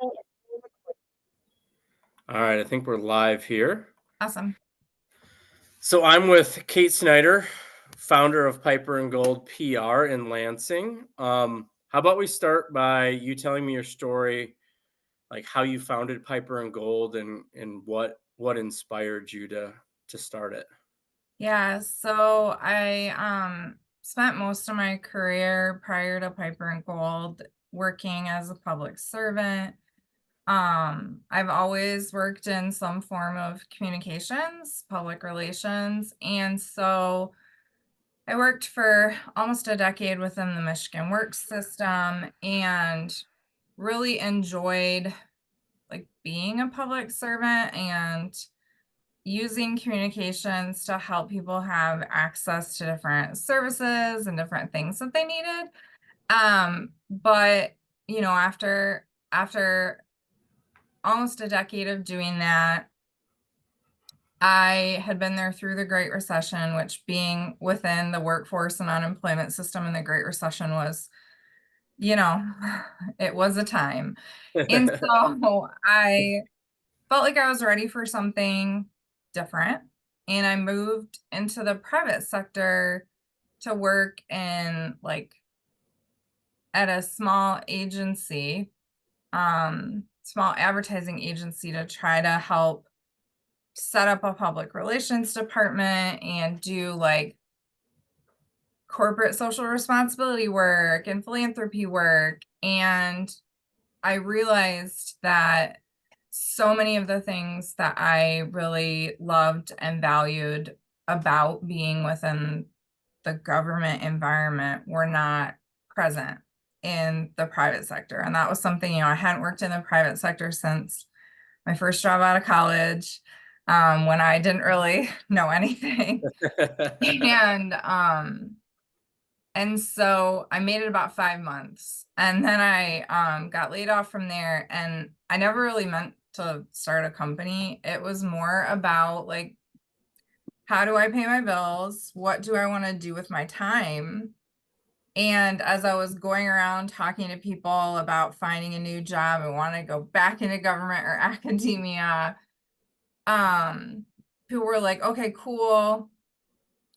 All right, I think we're live here. Awesome. So I'm with Kate Snyder, founder of Piper and Gold PR in Lansing. How about we start by you telling me your story, like how you founded Piper and Gold and what inspired you to start it. Yeah, so I spent most of my career prior to Piper and Gold working as a public servant. I've always worked in some form of communications, public relations, and so I worked for almost a decade within the Michigan work system and really enjoyed like being a public servant and using communications to help people have access to different services and different things that they needed. But after almost a decade of doing that, I had been there through the Great Recession, which being within the workforce and unemployment system in the Great Recession was, you know, it was a time. And so I felt like I was ready for something different. And I moved into the private sector to work in like at a small agency, small advertising agency to try to help set up a public relations department and do like corporate social responsibility work and philanthropy work. And I realized that so many of the things that I really loved and valued about being within the government environment were not present in the private sector. And that was something, I hadn't worked in the private sector since my first job out of college, when I didn't really know anything. And and so I made it about 5 months, and then I got laid off from there. And I never really meant to start a company. It was more about like, how do I pay my bills? What do I want to do with my time? And as I was going around talking to people about finding a new job and want to go back into government or academia, people were like, okay, cool.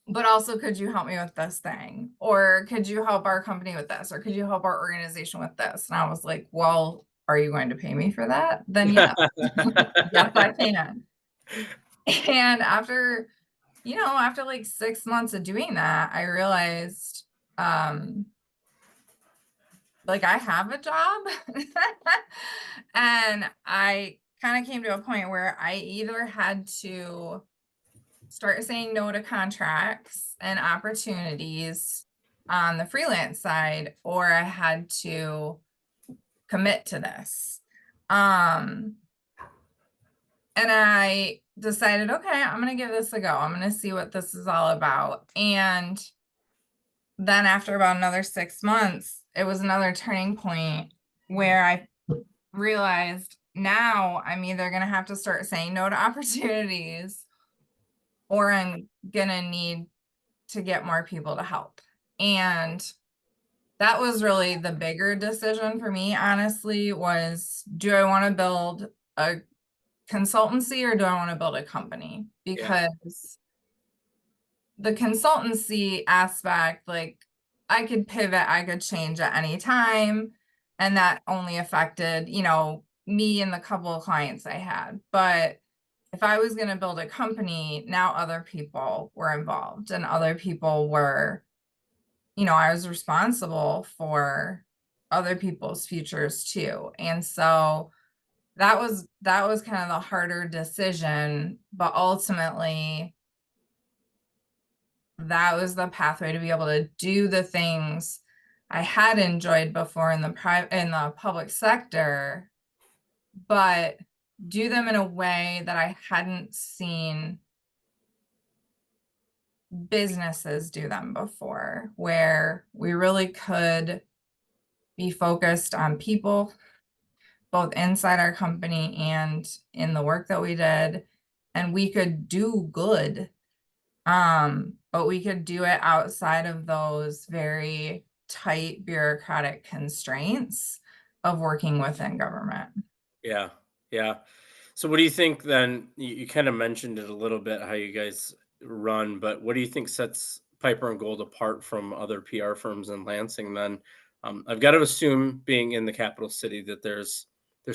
But also, could you help me with this thing? Or could you help our company with this? Or could you help our organization with this? And I was like, well, are you going to pay me for that? Then yes. Yes, I can. And after like 6 months of doing that, I realized, like I have a job. And I kind of came to a point where I either had to start saying no to contracts and opportunities on the freelance side, or I had to commit to this. And I decided, okay, I'm going to give this a go. I'm going to see what this is all about. And then after about another 6 months, it was another turning point where I realized now I'm either going to have to start saying no to opportunities or I'm going to need to get more people to help. And that was really the bigger decision for me, honestly, was do I want to build a consultancy or do I want to build a company? Yeah. Because the consultancy aspect, like I could pivot, I could change at any time. And that only affected, me and the couple of clients I had. But if I was going to build a company, now other people were involved and other people were, I was responsible for other people's futures too. And so that was kind of the harder decision, but ultimately that was the pathway to be able to do the things I had enjoyed before in the public sector, but do them in a way that I hadn't seen businesses do them before, where we really could be focused on people, both inside our company and in the work that we did, and we could do good. But we could do it outside of those very tight bureaucratic constraints of working within government. Yeah. Yeah. So what do you think then? You kind of mentioned it a little bit how you guys run, but what do you think sets Piper and Gold apart from other PR firms in Lansing then? I've got to assume being in the capital city that there's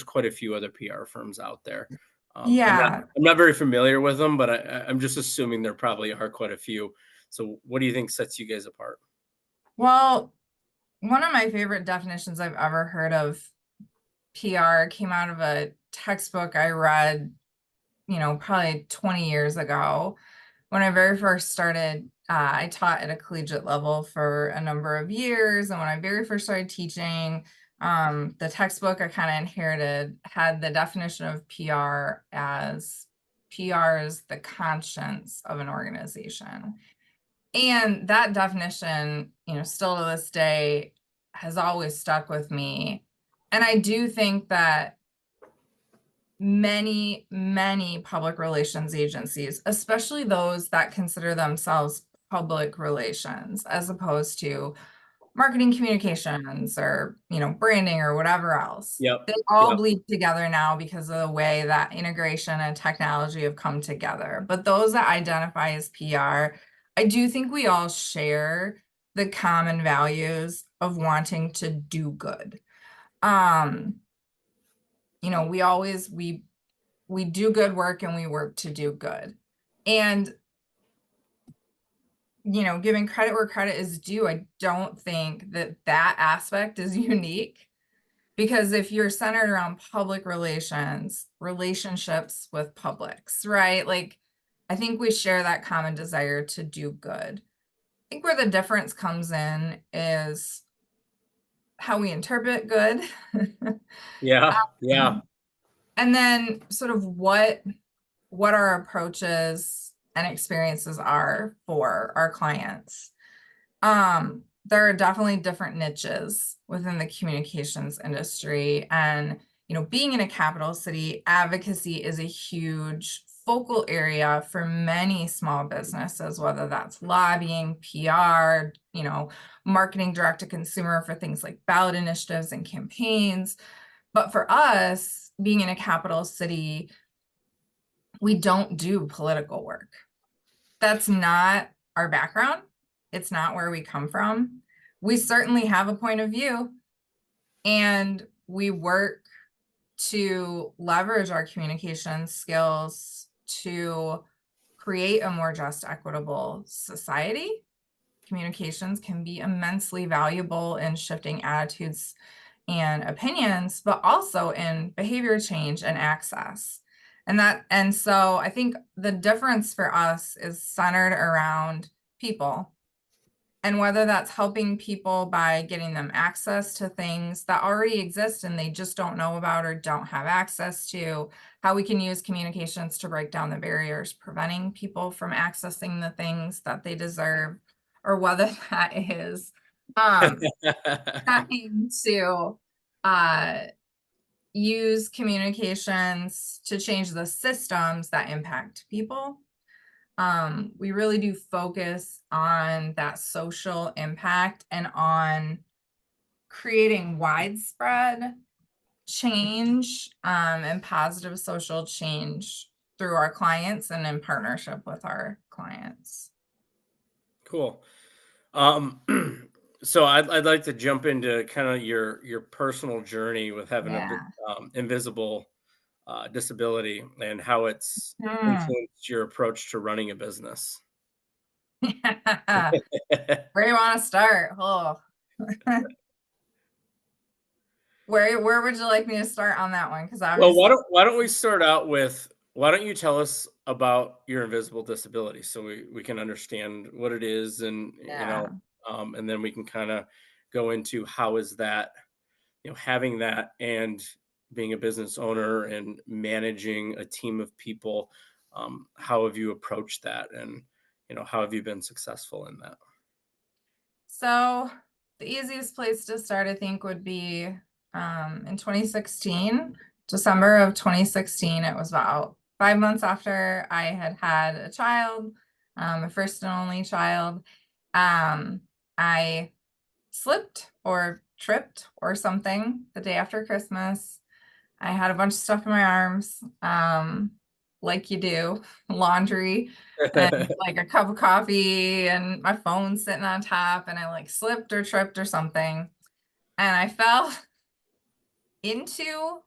quite a few other PR firms out there. I'm not Yeah. I'm not very familiar with them, but I'm just assuming there probably are quite a few. So what do you think sets you guys apart? Well, one of my favorite definitions I've ever heard of PR came out of a textbook I read, probably 20 years ago. When I very first started, I taught at a collegiate level for a number of years. And when I very first started teaching, the textbook I kind of inherited had the definition of PR is the conscience of an organization. And that definition, still to this day has always stuck with me. And I do think that many public relations agencies, especially those that consider themselves public relations as opposed to marketing communications or, branding or whatever else. Yep. They all Yep. bleed together now because of the way that integration and technology have come together. But those that identify as PR, I do think we all share the common values of wanting to do good. Um, we do good work and we work to do good. And, giving credit where credit is due, I don't think that that aspect is unique. Because if you're centered around public relations, relationships with publics, right? Like, I think we share that common desire to do good. I think where the difference comes in is how we interpret good. Yeah. Yeah. And then sort of what our approaches and experiences are for our clients. There are definitely different niches within the communications industry. And, being in a capital city, advocacy is a huge focal area for many small businesses, whether that's lobbying, PR, marketing direct to consumer for things like ballot initiatives and campaigns. But for us, being in a capital city, we don't do political work. That's not our background. It's not where we come from. We certainly have a point of view and we work to leverage our communication skills to create a more just, equitable society. Communications can be immensely valuable in shifting attitudes and opinions, but also in behavior change and access. And so I think the difference for us is centered around people, and whether that's helping people by getting them access to things that already exist and they just don't know about or don't have access to, how we can use communications to break down the barriers preventing people from accessing the things that they deserve, or whether that is trying to uh, use communications to change the systems that impact people. We really do focus on that social impact and on creating widespread change and positive social change through our clients and in partnership with our clients. Cool. Um, so I'd like to jump into kind of your personal journey with having a Yeah. invisible disability and how it's Hmm. influenced your approach to running a business. Where do you want to start? Oh, where would you like me to start on that one? Because Well, obviously, why don't we start out with why don't you tell us about your invisible disability so we can understand what it is and yeah. and then we can kind of go into how is that having that and being a business owner and managing a team of people, how have you approached that and how have you been successful in that? So the easiest place to start, I think, would be in 2016, December of 2016. It was about 5 months after I had had a child, a first and only child. I slipped or tripped or something the day after Christmas. I had a bunch of stuff in my arms, like you do, laundry and like a cup of coffee and my phone sitting on top, and I like slipped or tripped or something. And I fell into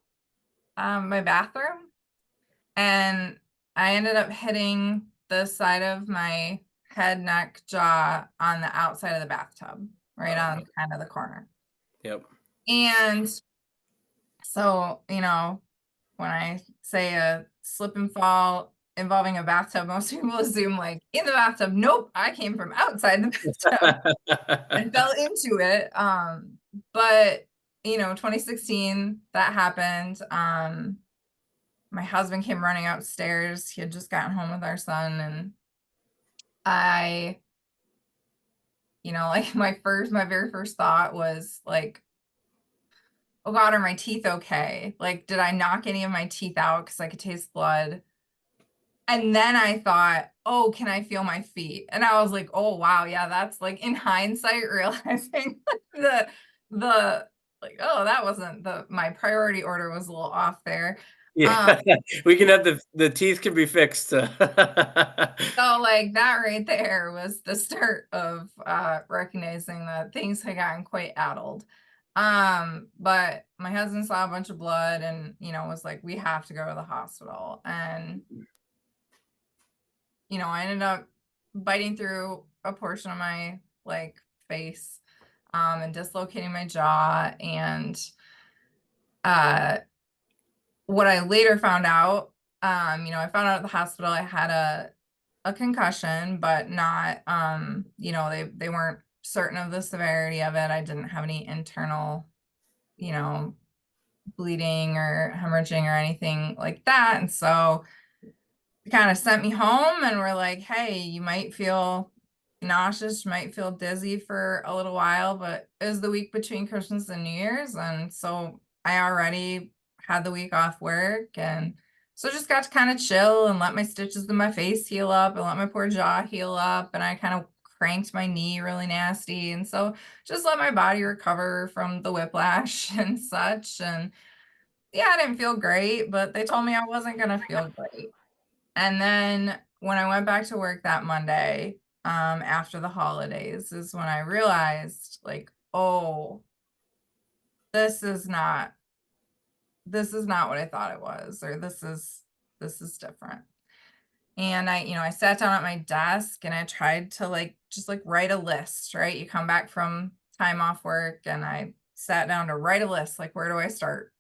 my bathroom, and I ended up hitting the side of my head, neck, jaw on the outside of the bathtub, right Oh, on kind of the corner. yep. And so, when I say a slip and fall involving a bathtub, most people assume like in the bathtub. Nope, I came from outside the bathtub and fell into it. But 2016 that happened. My husband came running upstairs. He had just gotten home with our son, and I, like my very first thought was like, oh God, are my teeth okay? Like, did I knock any of my teeth out? Because I could taste blood. And then I thought, oh, can I feel my feet? And I was like, oh wow, yeah, that's like in hindsight, realizing the like, oh, that wasn't my priority order was a little off there. Yeah. Um, We can have the teeth can be fixed. so like that right there was the start of recognizing that things had gotten quite addled. But my husband saw a bunch of blood and was like, we have to go to the hospital. And I ended up biting through a portion of my like face, and dislocating my jaw. And what I later found out, I found out at the hospital I had a concussion, but not, they weren't certain of the severity of it. I didn't have any internal, you know, bleeding or hemorrhaging or anything like that. And so kind of sent me home and were like, hey, you might feel nauseous, you might feel dizzy for a little while, but it was the week between Christmas and New Year's. And so I already had the week off work. And so just got to kind of chill and let my stitches in my face heal up and let my poor jaw heal up. And I kind of cranked my knee really nasty. And so just let my body recover from the whiplash and such. And yeah, I didn't feel great, but they told me I wasn't going to feel great. And then when I went back to work that Monday, after the holidays, is when I realized, like, oh, this is not what I thought it was, or this is different. And I sat down at my desk and I tried to like just like write a list, right? You come back from time off work, and I sat down to write a list, like, where do I start?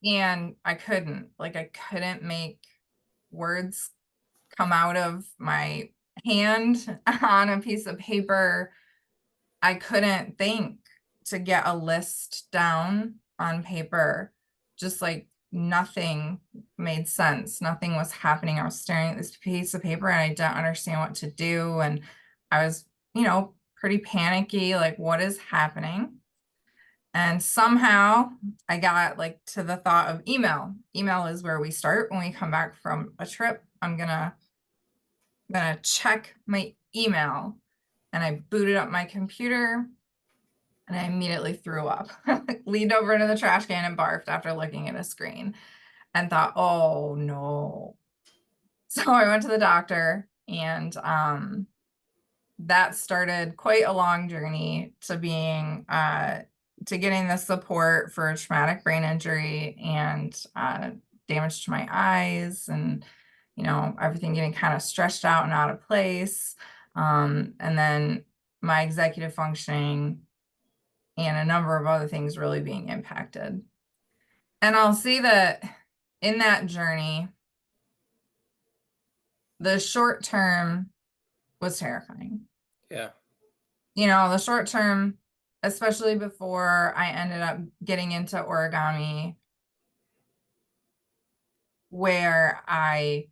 And I couldn't make words come out of my hand on a piece of paper. I couldn't think to get a list down on paper. Just like nothing made sense. Nothing was happening. I was staring at this piece of paper and I didn't understand what to do. And I was, pretty panicky, like, what is happening? And somehow I got like to the thought of email. Email is where we start when we come back from a trip. I'm gonna check my email. And I booted up my computer and I immediately threw up. Leaned over into the trash can and barfed after looking at a screen and thought, oh no. So I went to the doctor, and that started quite a long journey to being to getting the support for traumatic brain injury and damage to my eyes, and everything getting kind of stretched out and out of place, and then my executive functioning and a number of other things really being impacted. And I'll say that in that journey, the short term was terrifying. Yeah. The short term, especially before I ended up getting into origami, where I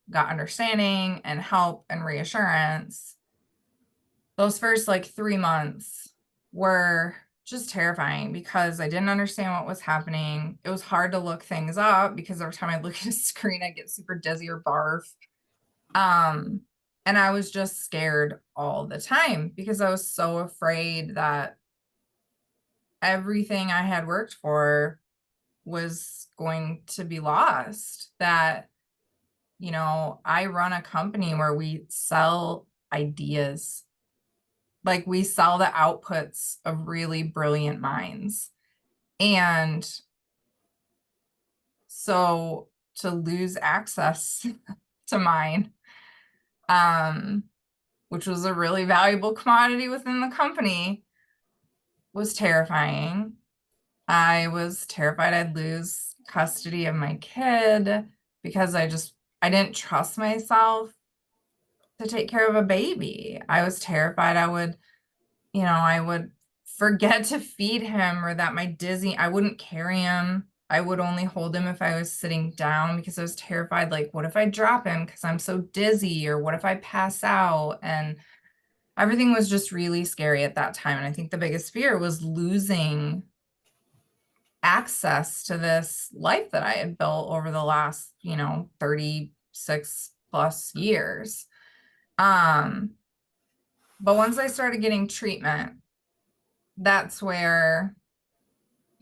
got understanding and help and reassurance, those first like 3 months were just terrifying because I didn't understand what was happening. It was hard to look things up because every time I look at a screen, I get super dizzy or barf. And I was just scared all the time because I was so afraid that everything I had worked for was going to be lost. That, I run a company where we sell ideas. Like, we sell the outputs of really brilliant minds. And so to lose access to mine, which was a really valuable commodity within the company, was terrifying. I was terrified I'd lose custody of my kid because I didn't trust myself to take care of a baby. I was terrified I would forget to feed him, or that I wouldn't carry him. I would only hold him if I was sitting down, because I was terrified, like, what if I drop him because I'm so dizzy, or what if I pass out? And everything was just really scary at that time. And I think the biggest fear was losing access to this life that I had built over the last, 36 plus years. But once I started getting treatment, that's where,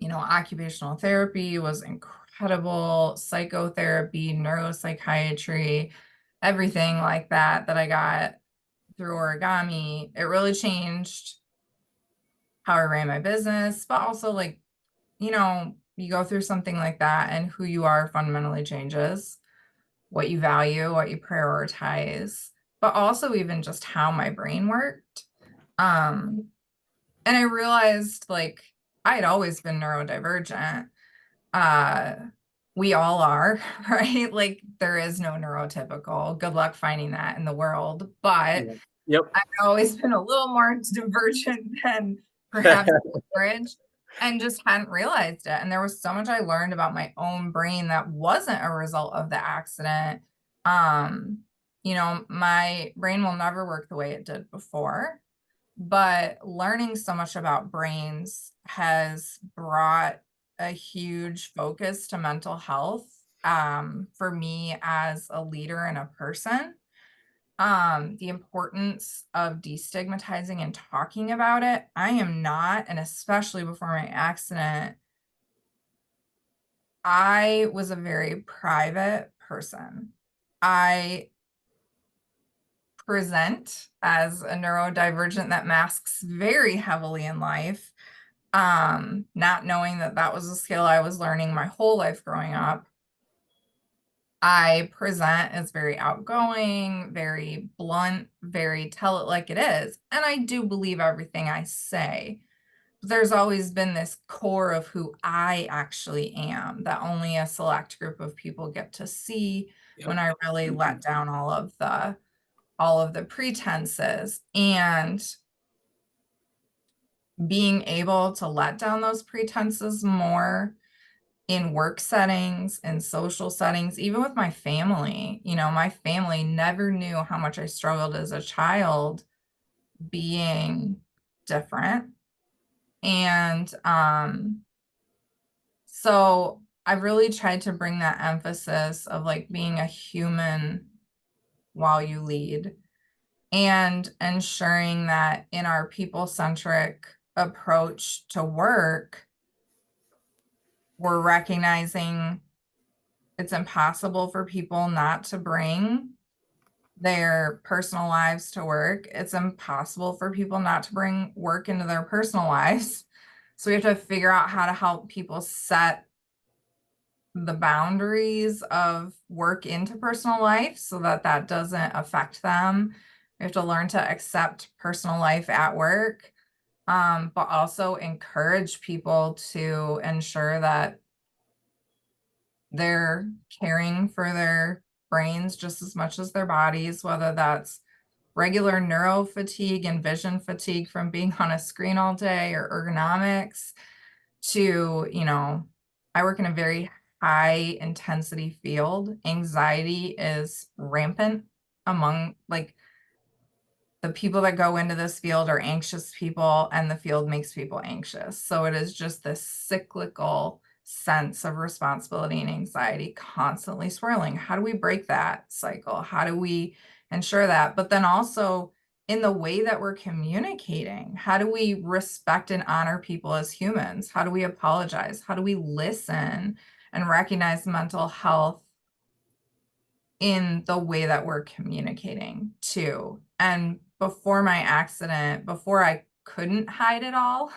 occupational therapy was incredible, psychotherapy, neuropsychiatry, everything like that I got through origami. It really changed how I ran my business, but also, like, you go through something like that and who you are fundamentally changes, what you value, what you prioritize, but also even just how my brain worked. Um, and I realized, like, I had always been neurodivergent. Uh, we all are, right? Like, there is no neurotypical. Good luck finding that in the world. But Yeah. Yep. I've always been a little more divergent than perhaps average, and just hadn't realized it. And there was so much I learned about my own brain that wasn't a result of the accident. My brain will never work the way it did before, but learning so much about brains has brought a huge focus to mental health, for me as a leader and a person. The importance of destigmatizing and talking about it. I am not, and especially before my accident, I was a very private person. I present as a neurodivergent that masks very heavily in life, not knowing that that was a skill I was learning my whole life growing up. I present as very outgoing, very blunt, very tell it like it is. And I do believe everything I say. There's always been this core of who I actually am that only a select group of people get to see, when Yep. I really let down all of the pretenses. And being able to let down those pretenses more in work settings and social settings, even with my family. My family never knew how much I struggled as a child being different. And so I've really tried to bring that emphasis of, like, being a human while you lead, and ensuring that in our people-centric approach to work, we're recognizing it's impossible for people not to bring their personal lives to work. It's impossible for people not to bring work into their personal lives. So we have to figure out how to help people set the boundaries of work into personal life so that that doesn't affect them. We have to learn to accept personal life at work, but also encourage people to ensure that they're caring for their brains just as much as their bodies, whether that's regular neuro fatigue and vision fatigue from being on a screen all day, or ergonomics, to, I work in a very high intensity field. Anxiety is rampant among, like, the people that go into this field are anxious people, and the field makes people anxious. So it is just this cyclical sense of responsibility and anxiety constantly swirling. How do we break that cycle? How do we ensure that? But then also, in the way that we're communicating, how do we respect and honor people as humans? How do we apologize? How do we listen and recognize mental health in the way that we're communicating too. And before my accident, before I couldn't hide it all,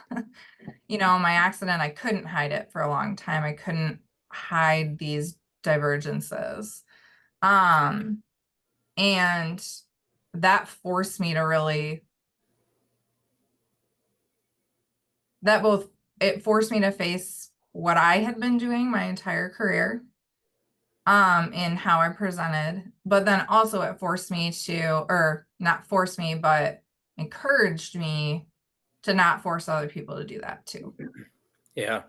my accident, I couldn't hide it for a long time. I couldn't hide these divergences. And that forced me to really, it forced me to face what I had been doing my entire career, in how I presented, but then also it forced me to, or not forced me, but encouraged me to not force other people to do that too. Yeah.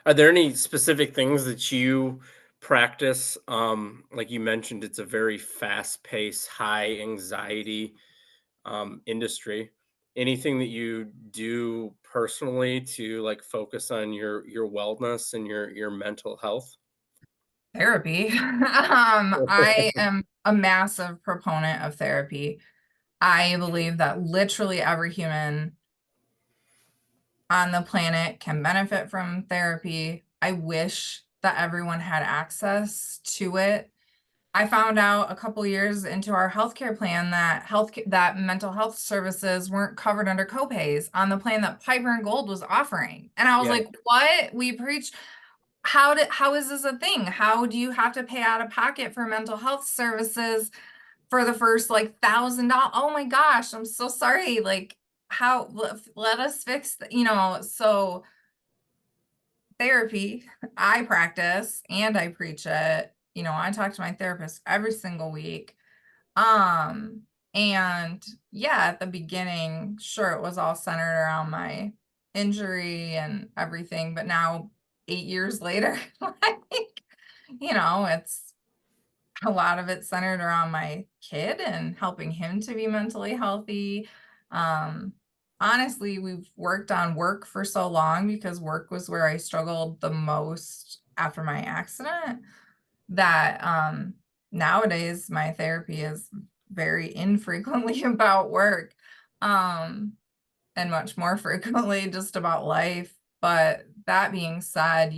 Are there any specific things that you practice? Like you mentioned, it's a very fast-paced, high anxiety industry. Anything that you do personally to like focus on your wellness and your mental health? Therapy. I am a massive proponent of therapy. I believe that literally every human on the planet can benefit from therapy. I wish that everyone had access to it. I found out a couple years into our healthcare plan that mental health services weren't covered under copays on the plan that Piper and Gold was offering. And I was Yeah. like, what? We preach how is this a thing? How do you have to pay out of pocket for mental health services for the first like $1,000? Oh my gosh, I'm so sorry. Like how let us fix so therapy, I practice and I preach it. I talk to my therapist every single week. Um, and yeah, at the beginning, sure, it was all centered around my injury and everything, but now 8 years later, like, it's a lot of it centered around my kid and helping him to be mentally healthy. Um, Honestly, we've worked on work for so long because work was where I struggled the most after my accident that nowadays my therapy is very infrequently about work, um, and much more frequently just about life. But that being said,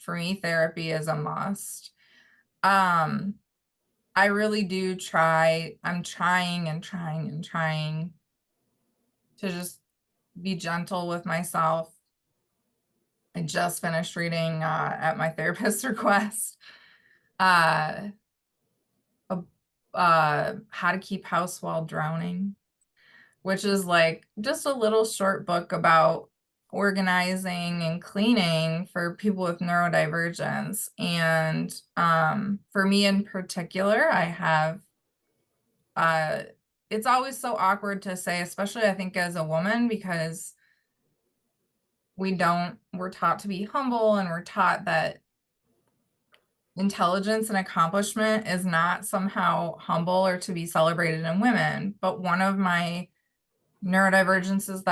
for me, therapy is a must. Um, I really do try. I'm trying and trying and trying to just be gentle with myself. I just finished reading at my therapist's request uh, a, How to Keep House While Drowning, which is like just a little short book about organizing and cleaning for people with neurodivergence. And for me in particular, I have uh it's always so awkward to say, especially I think as a woman, because we're taught to be humble and we're taught that intelligence and accomplishment is not somehow humble or to be celebrated in women. But one of my neurodivergences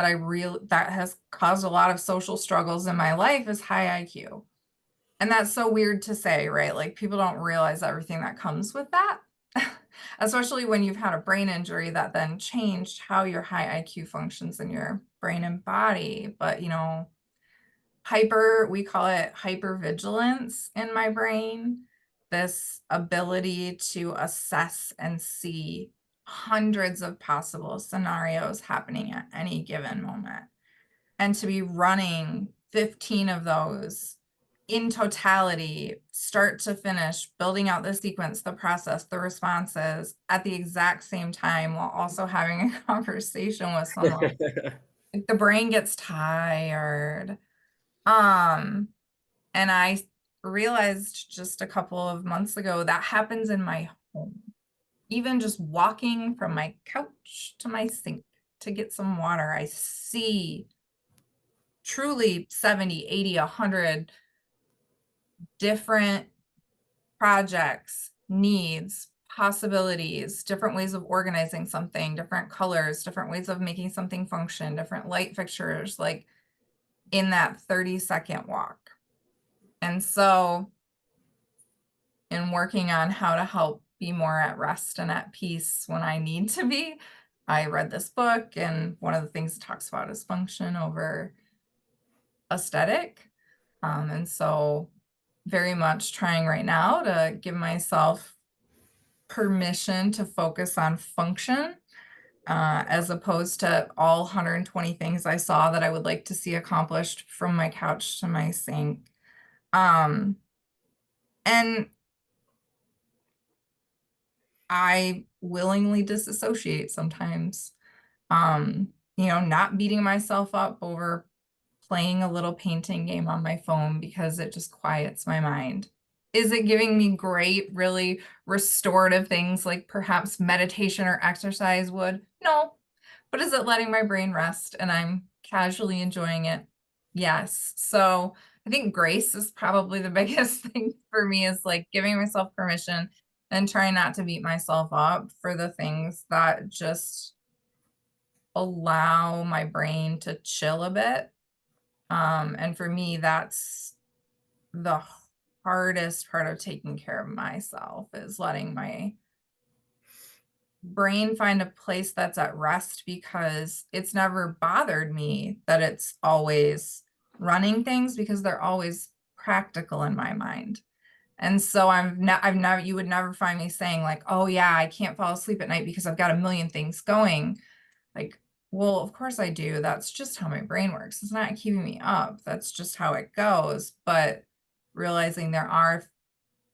that has caused a lot of social struggles in my life is high IQ. And that's so weird to say, right? Like people don't realize everything that comes with that. Especially when you've had a brain injury that then changed how your high IQ functions in your brain and body. But we call it hypervigilance in my brain, this ability to assess and see hundreds of possible scenarios happening at any given moment, and to be running 15 of those in totality, start to finish, building out the sequence, the process, the responses at the exact same time while also having a conversation with someone. Like the brain gets tired. Um, and I realized just a couple of months ago that happens in my home. Even just walking from my couch to my sink to get some water, I see truly 70, 80, 100 different projects, needs, possibilities, different ways of organizing something, different colors, different ways of making something function, different light fixtures, like in that 30-second walk. And so in working on how to help be more at rest and at peace when I need to be, I read this book, and one of the things it talks about is function over aesthetic. And so very much trying right now to give myself permission to focus on function, as opposed to all 120 things I saw that I would like to see accomplished from my couch to my sink. Um, and I willingly disassociate sometimes. Not beating myself up over playing a little painting game on my phone because it just quiets my mind. Is it giving me great, really restorative things like perhaps meditation or exercise would? No. But is it letting my brain rest and I'm casually enjoying it? Yes. So I think grace is probably the biggest thing for me, is like giving myself permission and trying not to beat myself up for the things that just allow my brain to chill a bit. And for me, that's the hardest part of taking care of myself, is letting my brain find a place that's at rest, because it's never bothered me that it's always running things, because they're always practical in my mind. And so I've never, you would never find me saying like, oh yeah, I can't fall asleep at night because I've got a million things going. Like, well, of course I do. That's just how my brain works. It's not keeping me up. That's just how it goes. But realizing there are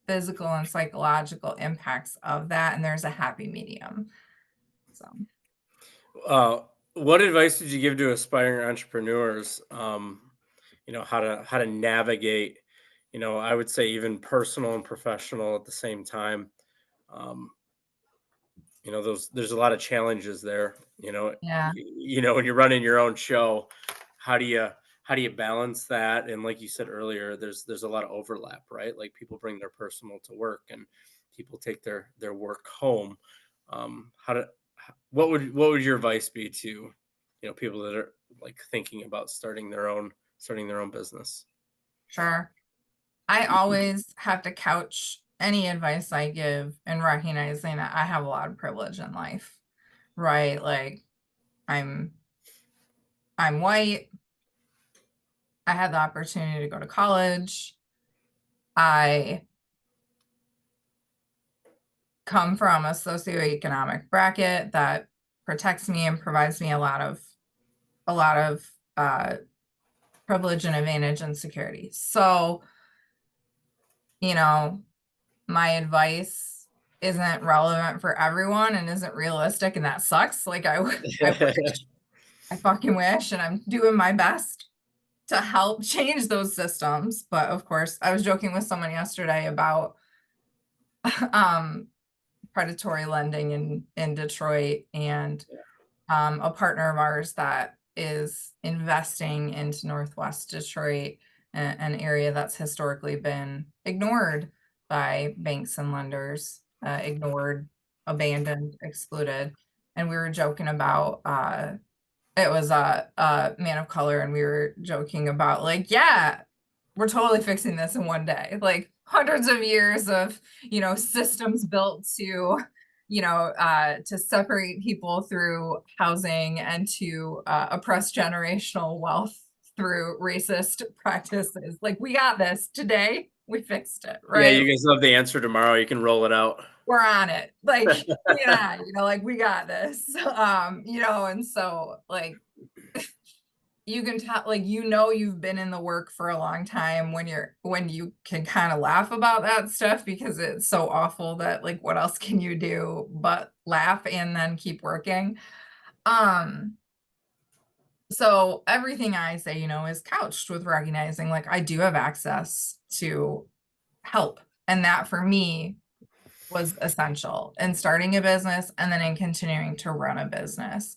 physical and psychological impacts of that, and there's a happy medium. So, Uh, what advice did you give to aspiring entrepreneurs? How to navigate, I would say even personal and professional at the same time. Um, those there's a lot of challenges there. yeah, When you're running your own show, how do you how do you balance that? And like you said earlier, there's a lot of overlap, right? Like people bring their personal to work, and people take their work home. How to what would your advice be to people that are like thinking about starting their own business? sure. I always have to couch any advice I give in recognizing that I have a lot of privilege in life, right? Like I'm I'm white. I had the opportunity to go to college. I come from a socioeconomic bracket that protects me and provides me a lot of uh, privilege and advantage and security. So, you know, my advice isn't relevant for everyone and isn't realistic, and that sucks. Like I wish, I fucking wish, and I'm doing my best to help change those systems. But of course, I was joking with someone yesterday about um predatory lending in Detroit, and a partner of ours that is investing into Northwest Detroit, an area that's historically been ignored by banks and lenders, ignored, abandoned, excluded. And we were joking about it was a man of color, and we were joking about like, yeah, we're totally fixing this in one day. Like hundreds of years of, systems built to separate people through housing and to oppress generational wealth through racist practices. Like, we got this today. We fixed it, Yeah, right? you guys have the answer tomorrow. You can roll it out. We're on it. Like, yeah, like we got this. And so like you can tell, like, you've been in the work for a long time when you can kind of laugh about that stuff, because it's so awful that like what else can you do but laugh and then keep working. um so everything I say, is couched with recognizing like I do have access to help, and that for me was essential in starting a business and then in continuing to run a business.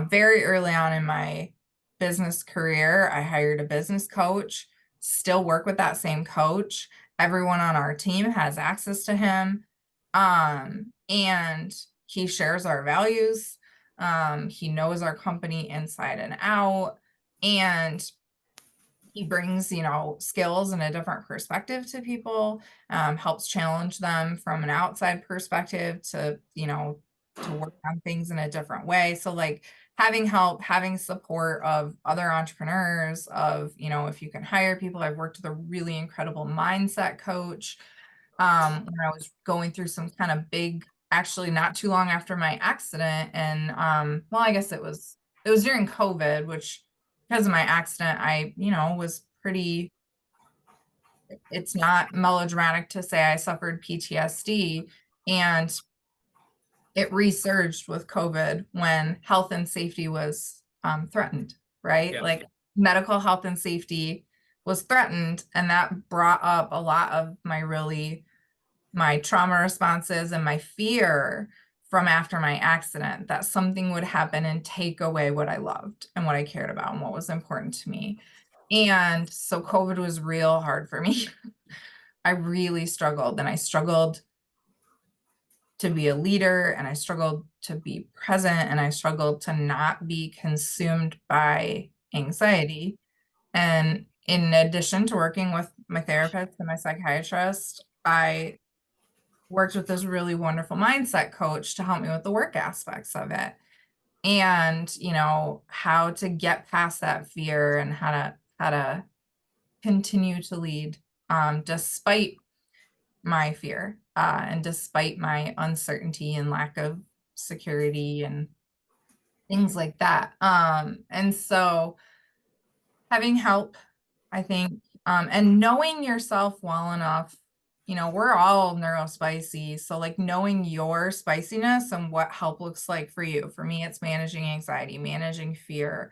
Very early on in my business career, I hired a business coach, still work with that same coach. Everyone on our team has access to him. And he shares our values. He knows our company inside and out. And he brings, skills and a different perspective to people, helps challenge them from an outside perspective to, to work on things in a different way. So like having help, having support of other entrepreneurs, of, if you can hire people. I've worked with a really incredible mindset coach when I was going through some kind of big, actually not too long after my accident. And well, I guess it was during COVID, which because of my accident, I, was pretty, it's not melodramatic to say I suffered PTSD. And it resurged with COVID when health and safety was threatened, right? Yeah. Like medical health and safety was threatened. And that brought up a lot of my trauma responses and my fear from after my accident, that something would happen and take away what I loved and what I cared about and what was important to me. And so COVID was real hard for me. I really struggled, and I struggled to be a leader, and I struggled to be present, and I struggled to not be consumed by anxiety. And in addition to working with my therapist and my psychiatrist, I worked with this really wonderful mindset coach to help me with the work aspects of it. And, how to get past that fear and how to continue to lead despite my fear and despite my uncertainty and lack of security and things like that. And so having help, I think, and knowing yourself well enough, we're all neurospicy. So like knowing your spiciness and what help looks like for you. For me, it's managing anxiety, managing fear,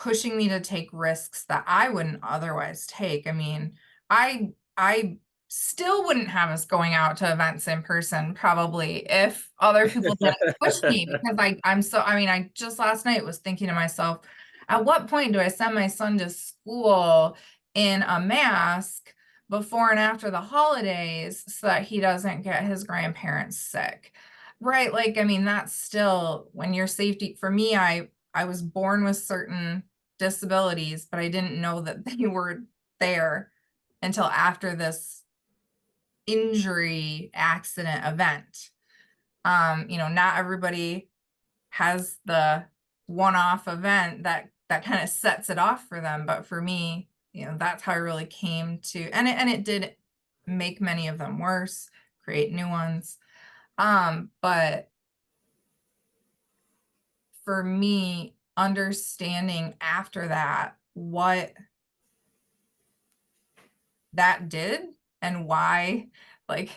pushing me to take risks that I wouldn't otherwise take. I mean, I still wouldn't have us going out to events in person probably if other people didn't push me, because I just last night was thinking to myself, at what point do I send my son to school in a mask before and after the holidays so that he doesn't get his grandparents sick? Right? Like, I mean, that's still when your safety, for me, I was born with certain disabilities, but I didn't know that they were there until after this injury accident event. Not everybody has the one-off event that kind of sets it off for them, but for me, that's how I really came to, and it did make many of them worse, create new ones. But for me, understanding after that what that did and like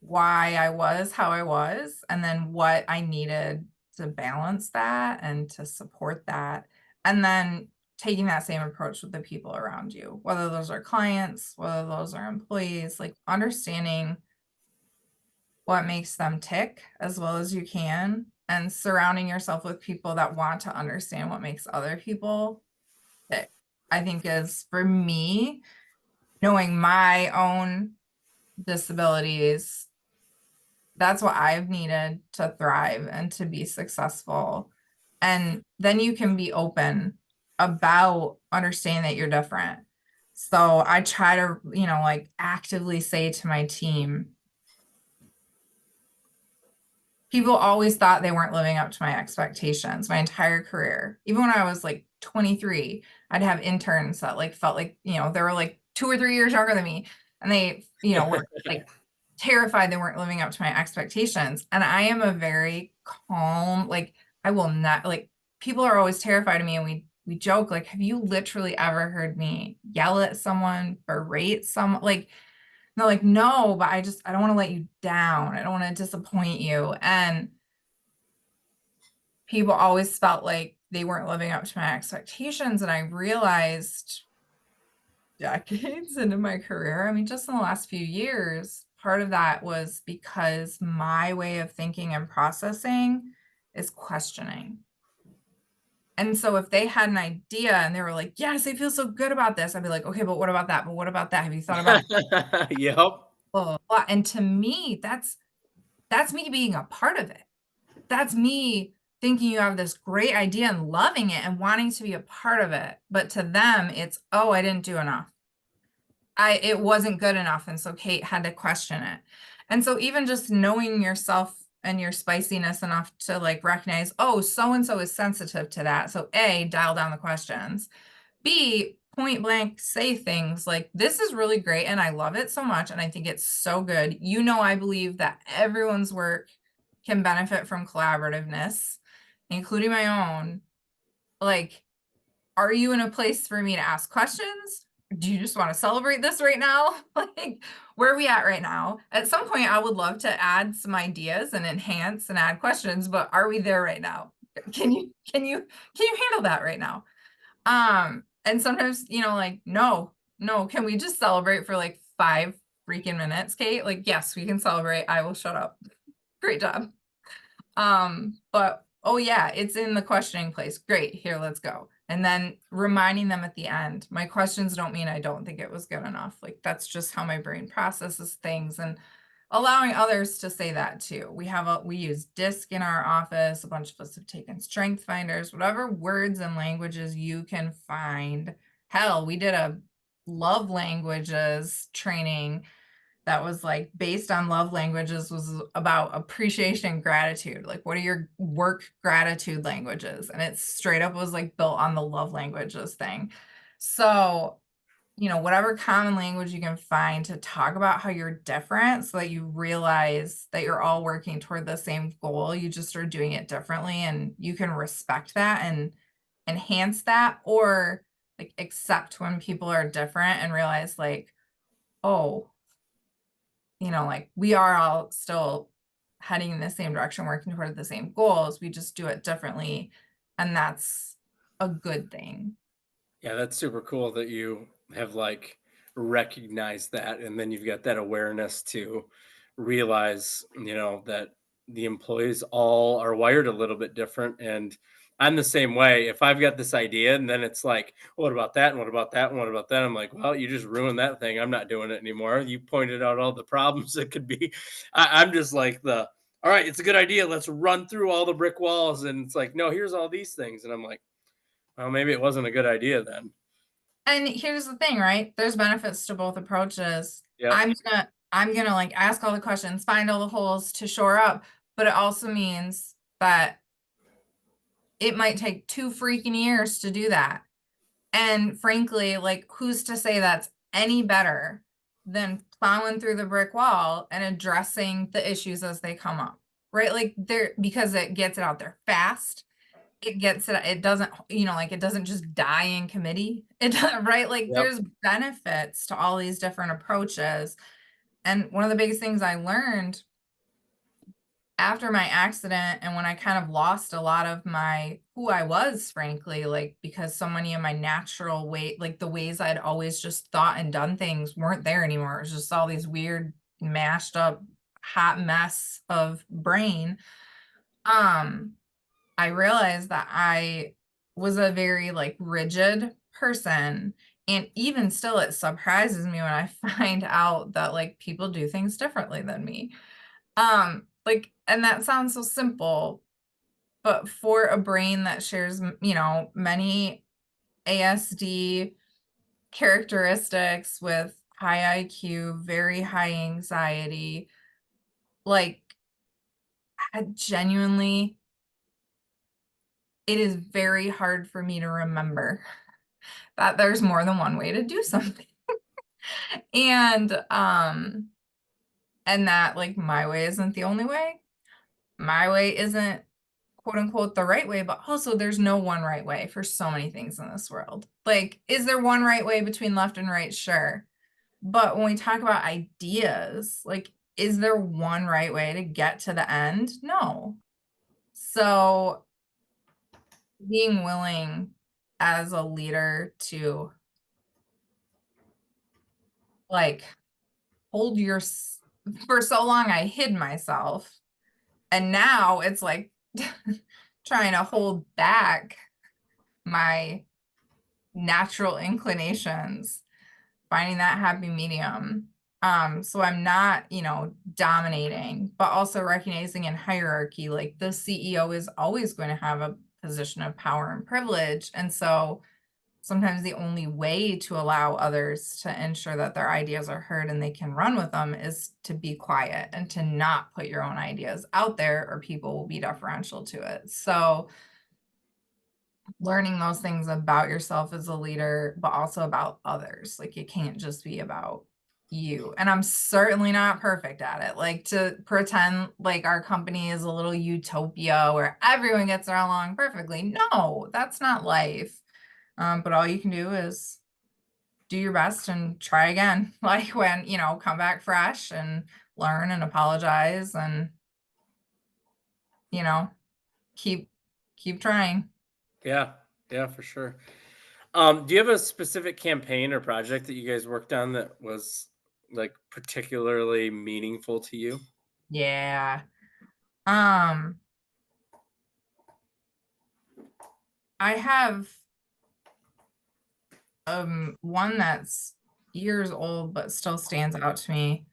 why I was how I was, and then what I needed to balance that and to support that. And then taking that same approach with the people around you, whether those are clients, whether those are employees, like understanding what makes them tick as well as you can, and surrounding yourself with people that want to understand what makes other people tick, I think is, for me, knowing my own disabilities, that's what I've needed to thrive and to be successful. And then you can be open about understanding that you're different. So I try to, like actively say to my team, people always thought they weren't living up to my expectations my entire career. Even when I was like 23, I'd have interns that like felt like, they were like 2 or 3 years younger than me. And they, were like terrified they weren't living up to my expectations. And I am a very calm, like I will not, like, people are always terrified of me, and we joke, like, have you literally ever heard me yell at someone, berate someone? Like, they're like, no, but I don't want to let you down. I don't want to disappoint you. And people always felt like they weren't living up to my expectations. And I realized decades into my career, I mean, just in the last few years, part of that was because my way of thinking and processing is questioning. And so if they had an idea and they were like, yes, I feel so good about this, I'd be like, okay, but what about that? But what about that? Have you thought about Yep. blah, blah, blah? And to me, that's me being a part of it. That's me thinking you have this great idea and loving it and wanting to be a part of it. But to them, it's, oh, I didn't do enough. It wasn't good enough. And so Kate had to question it. And so even just knowing yourself and your spiciness enough to like recognize, oh, so and so is sensitive to that. So A, dial down the questions. B, point blank say things like, this is really great and I love it so much and I think it's so good. You know, I believe that everyone's work can benefit from collaborativeness, including my own. Like, are you in a place for me to ask questions? Do you just want to celebrate this right now? Like, where are we at right now? At some point, I would love to add some ideas and enhance and add questions, but are we there right now? Can you handle that right now? And sometimes, you know, like, no, can we just celebrate for like 5 freaking minutes, Kate? Like, yes, we can celebrate. I will shut up. Great job. But oh yeah, it's in the questioning place. Great, here, let's go. And then reminding them at the end, my questions don't mean I don't think it was good enough. Like that's just how my brain processes things, and allowing others to say that too. We use DISC in our office. A bunch of us have taken strength finders, whatever words and languages you can find. Hell, we did a love languages training that was like based on love languages, was about appreciation and gratitude. Like, what are your work gratitude languages? And it straight up was like built on the love languages thing. So, you know, whatever common language you can find to talk about how you're different so that you realize that you're all working toward the same goal. You just are doing it differently and you can respect that and enhance that, or like accept when people are different and realize like, oh, you know, like we are all still heading in the same direction, working toward the same goals. We just do it differently. And that's a good thing. Yeah, that's super cool that you have like recognized that, and then you've got that awareness to realize, that the employees all are wired a little bit different. And I'm the same way. If I've got this idea and then it's like, what about that? And what about that? And what about that? I'm like, well, you just ruined that thing. I'm not doing it anymore. You pointed out all the problems that could be. I'm just like all right, it's a good idea. Let's run through all the brick walls. And it's like, no, here's all these things. And I'm like, well, maybe it wasn't a good idea then. And here's the thing, right? There's benefits to both approaches. Yep. I'm gonna like ask all the questions, find all the holes to shore up, but it also means that it might take 2 freaking years to do that. And frankly, like, who's to say that's any better than plowing through the brick wall and addressing the issues as they come up, right? Like, because it gets it out there fast. It doesn't, you know, like, it doesn't just die in committee. Right? Like, Yep. there's benefits to all these different approaches. And one of the biggest things I learned after my accident, and when I kind of lost a lot of my who I was, frankly, like because so many of my natural way, like the ways I'd always just thought and done things weren't there anymore. It was just all these weird, mashed up, hot mess of brain. Um, I realized that I was a very like rigid person. And even still, it surprises me when I find out that like people do things differently than me. Like, and that sounds so simple, but for a brain that shares, you know, many ASD characteristics with high IQ, very high anxiety, like, I genuinely, it is very hard for me to remember that there's more than one way to do something. And, and that like my way isn't the only way. My way isn't quote unquote the right way, but also there's no one right way for so many things in this world. Like, is there one right way between left and right? Sure. But when we talk about ideas, like, is there one right way to get to the end? No. So being willing as a leader to like hold your, for so long, I hid myself. And now it's like trying to hold back my natural inclinations, finding that happy medium. So I'm not, you know, dominating, but also recognizing in hierarchy, like the CEO is always going to have a position of power and privilege. And so sometimes the only way to allow others to ensure that their ideas are heard and they can run with them is to be quiet and to not put your own ideas out there, or people will be deferential to it. So learning those things about yourself as a leader, but also about others. Like, it can't just be about you. And I'm certainly not perfect at it. Like, to pretend like our company is a little utopia where everyone gets along perfectly. No, that's not life. But all you can do is do your best and try again. Like, when, come back fresh and learn and apologize and, you know, keep trying. Yeah, yeah, for sure. Do you have a specific campaign or project that you guys worked on that was like particularly meaningful to you? Yeah. Um, I have one that's years old but still stands out to me.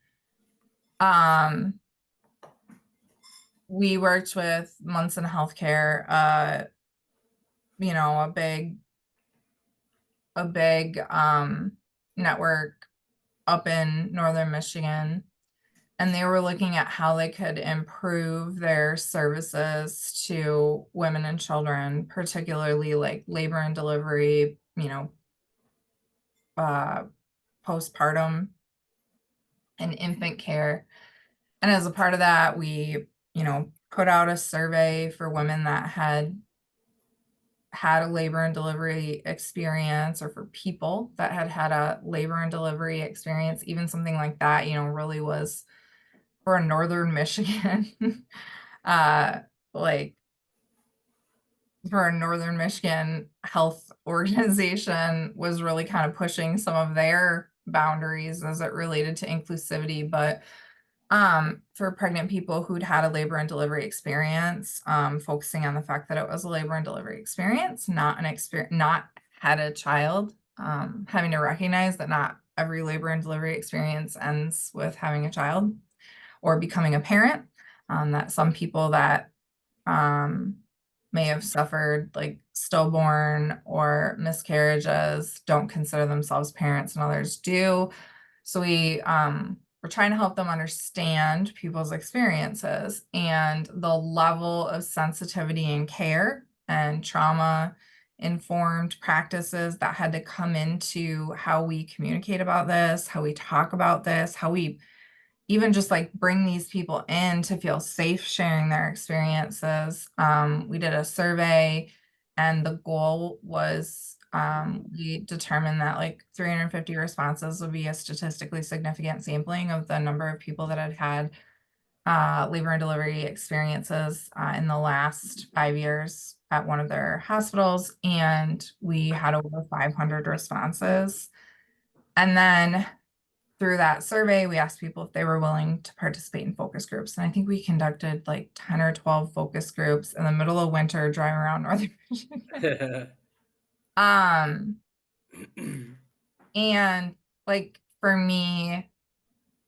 Um, we worked with Munson Healthcare, a big network up in northern Michigan, and they were looking at how they could improve their services to women and children, particularly like labor and delivery, uh, postpartum and infant care. And as a part of that, we, put out a survey for women that had had a labor and delivery experience, or for people that had had a labor and delivery experience. Even something like that, really was for a northern Michigan, uh, like for a northern Michigan health organization, was really kind of pushing some of their boundaries as it related to inclusivity. But for pregnant people who'd had a labor and delivery experience, focusing on the fact that it was a labor and delivery experience, not an experience, not had a child, having to recognize that not every labor and delivery experience ends with having a child or becoming a parent. That some people that um, may have suffered like stillborn or miscarriages don't consider themselves parents, and others do. So we're trying to help them understand people's experiences and the level of sensitivity and care and trauma informed practices that had to come into how we communicate about this, how we talk about this, how we even just like bring these people in to feel safe sharing their experiences. We did a survey, and the goal was, we determined that like 350 responses would be a statistically significant sampling of the number of people that had had labor and delivery experiences in the last 5 years at one of their hospitals. And we had over 500 responses. And then through that survey, we asked people if they were willing to participate in focus groups. And I think we conducted like 10 or 12 focus groups in the middle of winter driving around Northern Michigan. Um, and like for me,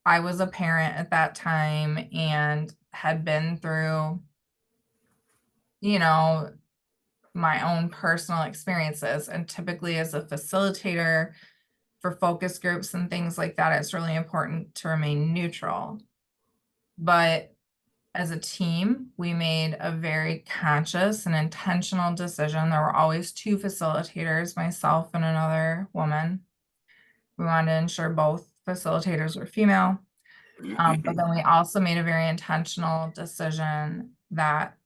I was a parent at that time and had been through, you know, my own personal experiences. And typically, as a facilitator for focus groups and things like that, it's really important to remain neutral. But as a team, we made a very conscious and intentional decision. There were always two facilitators, myself and another woman. We wanted to ensure both facilitators were female. But then we also made a very intentional decision that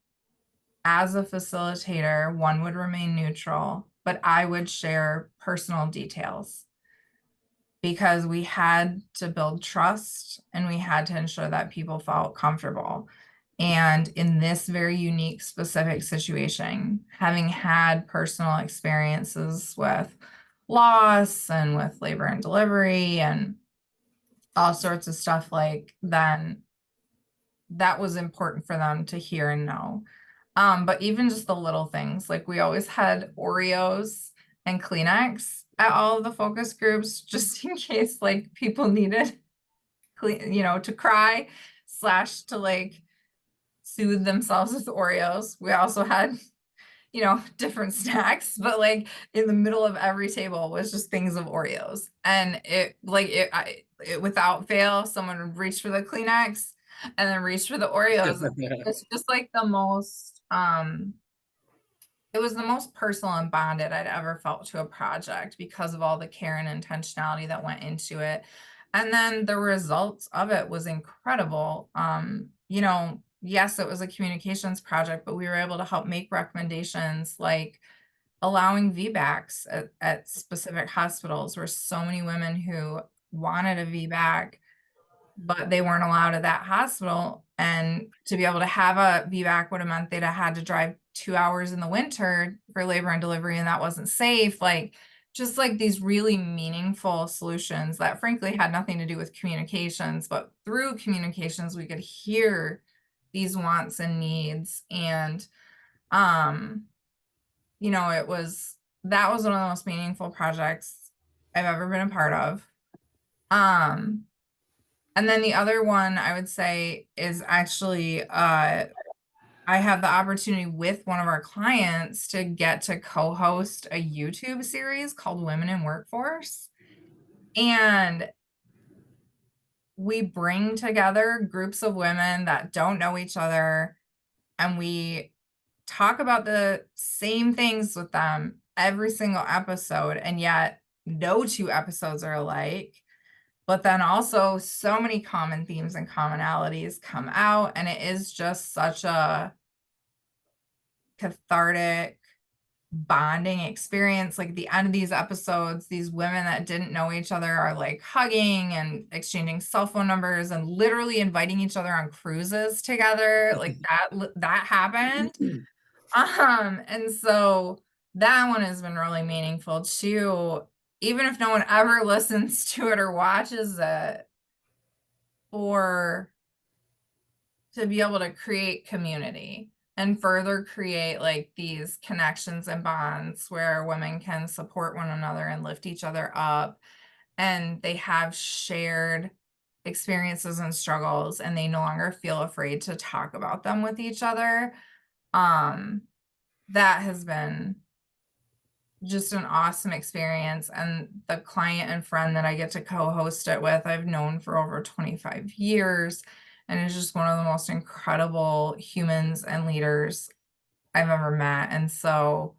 as a facilitator, one would remain neutral, but I would share personal details, because we had to build trust and we had to ensure that people felt comfortable. And in this very unique, specific situation, having had personal experiences with loss and with labor and delivery and all sorts of stuff, like, then that was important for them to hear and know. But even just the little things, like we always had Oreos and Kleenex at all of the focus groups, just in case like people needed to cry / to like soothe themselves with Oreos. We also had different snacks, but like in the middle of every table was just things of Oreos. And it without fail, someone would reach for the Kleenex and then reach for the Oreos. It's just like it was the most personal and bonded I'd ever felt to a project because of all the care and intentionality that went into it. And then the results of it was incredible. Yes, it was a communications project, but we were able to help make recommendations like allowing VBACs at specific hospitals where so many women who wanted a VBAC but they weren't allowed at that hospital. And to be able to have a VBAC would have meant they'd have had to drive 2 hours in the winter for labor and delivery, and that wasn't safe. Like, just like these really meaningful solutions that frankly had nothing to do with communications, but through communications, we could hear these wants and needs. And, that was one of the most meaningful projects I've ever been a part of. And then the other one I would say is actually I have the opportunity with one of our clients to get to co-host a YouTube series called Women in Workforce. And we bring together groups of women that don't know each other, and we talk about the same things with them every single episode, and yet no two episodes are alike. But then also so many common themes and commonalities come out, and it is just such a cathartic bonding experience. Like at the end of these episodes, these women that didn't know each other are like hugging and exchanging cell phone numbers and literally inviting each other on cruises together. Like that happened. And so that one has been really meaningful too, even if no one ever listens to it or watches it, for to be able to create community and further create like these connections and bonds where women can support one another and lift each other up, and they have shared experiences and struggles, and they no longer feel afraid to talk about them with each other. That has been just an awesome experience. And the client and friend that I get to co-host it with, I've known for over 25 years. And is just one of the most incredible humans and leaders I've ever met. And so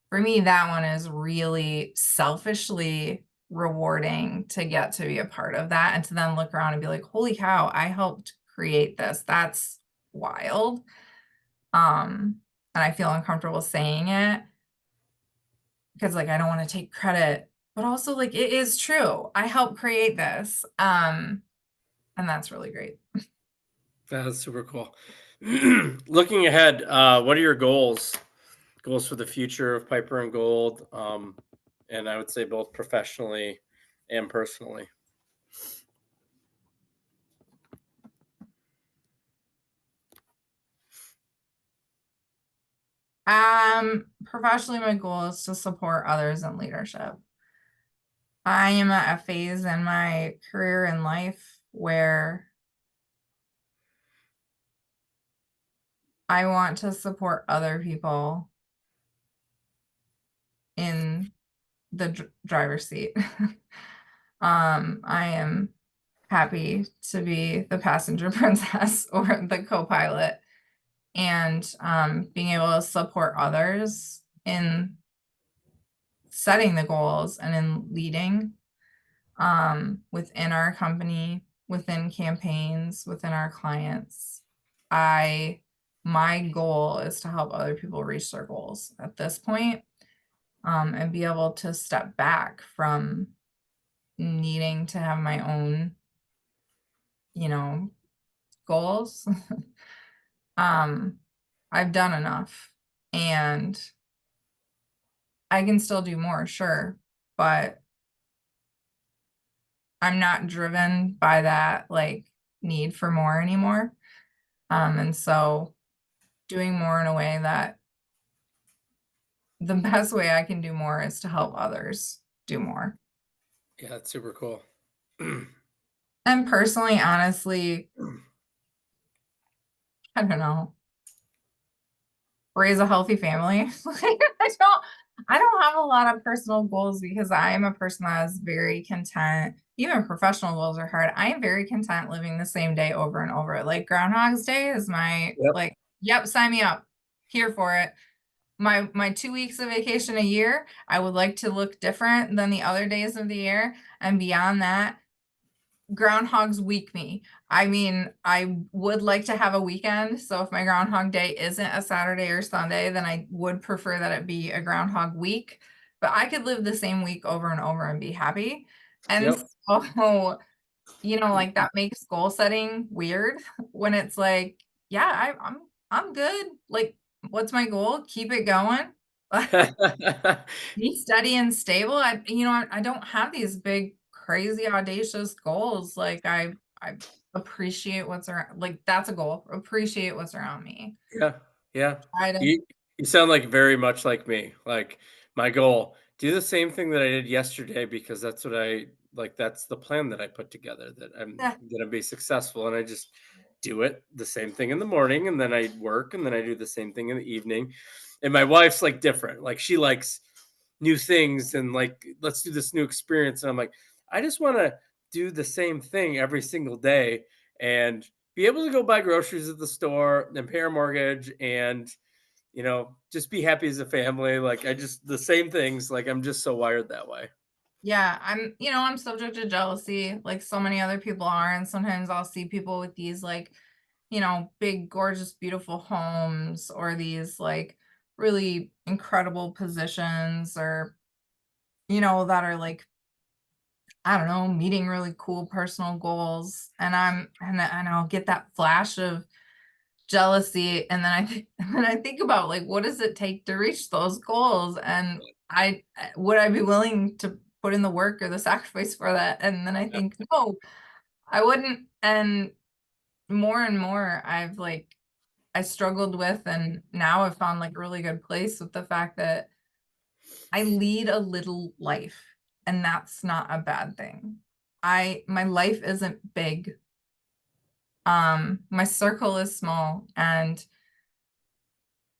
for me, that one is really selfishly rewarding to get to be a part of that and to then look around and be like, holy cow, I helped create this. That's wild. And I feel uncomfortable saying it because like I don't want to take credit, but also like it is true. I helped create this. And that's really great. That's super cool. Looking ahead, what are your goals? Goals for the future of Piper and Gold, and I would say both professionally and personally. Professionally, my goal is to support others in leadership. I am at a phase in my career and life where I want to support other people in the driver's seat. I am happy to be the passenger princess or the co-pilot, and being able to support others in setting the goals and in leading within our company, within campaigns, within our clients. My goal is to help other people reach their goals at this point, and be able to step back from needing to have my own, goals. I've done enough, and I can still do more, sure, but I'm not driven by that like need for more anymore. And so doing more in a way that the best way I can do more is to help others do more. Yeah, that's super cool. And personally, honestly, I don't know. raise a healthy family. Like, I don't have a lot of personal goals because I am a person that is very content. Even professional goals are hard. I am very content living the same day over and over. Like Groundhog's Day is my Yep. like, yep, sign me up. Here for it. My 2 weeks of vacation a year, I would like to look different than the other days of the year. And beyond that, Groundhog's Week me. I mean, I would like to have a weekend. So if my Groundhog Day isn't a Saturday or Sunday, then I would prefer that it be a Groundhog Week. But I could live the same week over and over and be happy. And Yep. so, like that makes goal setting weird when it's like, yeah, I'm good. Like, what's my goal? Keep it going. Be steady and stable. I don't have these big, crazy, audacious goals. Like I appreciate what's around. Like that's a goal. Appreciate what's around me. Yeah, yeah. Try to, You sound like very much like me. Like my goal, do the same thing that I did yesterday because that's what I like. That's the plan that I put together that I'm yeah, gonna be successful, and I just do it the same thing in the morning, and then I work, and then I do the same thing in the evening. And my wife's like different. Like she likes new things and like let's do this new experience. And I'm like, I just want to do the same thing every single day and be able to go buy groceries at the store and pay our mortgage and just be happy as a family. Like I just the same things. Like I'm just so wired that way. yeah. I'm subject to jealousy, like so many other people are, and sometimes I'll see people with these like, big, gorgeous, beautiful homes or these like really incredible positions or that are like I don't know, meeting really cool personal goals. And I'll get that flash of jealousy. And then and then I think about like, what does it take to reach those goals? And would I be willing to put in the work or the sacrifice for that? And then I Yeah. think, no, I wouldn't. And more, I struggled with, and now I've found like a really good place with the fact that I lead a little life, and that's not a bad thing. My life isn't big. My circle is small, and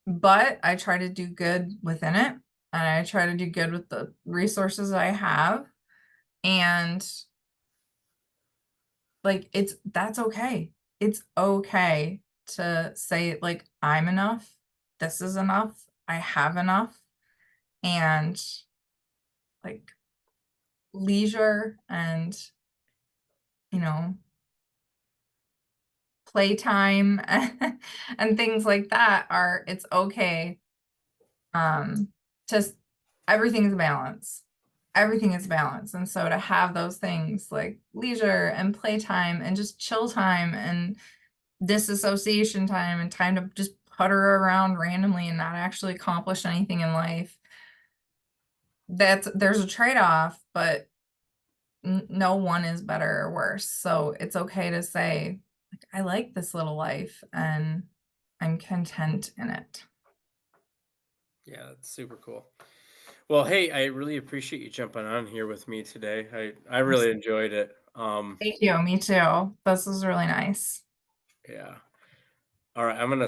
but I try to do good within it, and I try to do good with the resources I have, and like that's okay. It's okay to say like I'm enough. This is enough. I have enough, and like leisure and you know playtime and things like that are it's okay. Just everything is balance. Everything is balance. And so to have those things like leisure and playtime and just chill time and disassociation time and time to just putter around randomly and not actually accomplish anything in life, there's a trade-off, but no one is better or worse. So it's okay to say, like, I like this little life and I'm content in it. Yeah, that's super cool. Well, hey, I really appreciate you jumping on here with me today. I really enjoyed it. Thank you. Me too. This was really nice. Yeah. All right, I'm gonna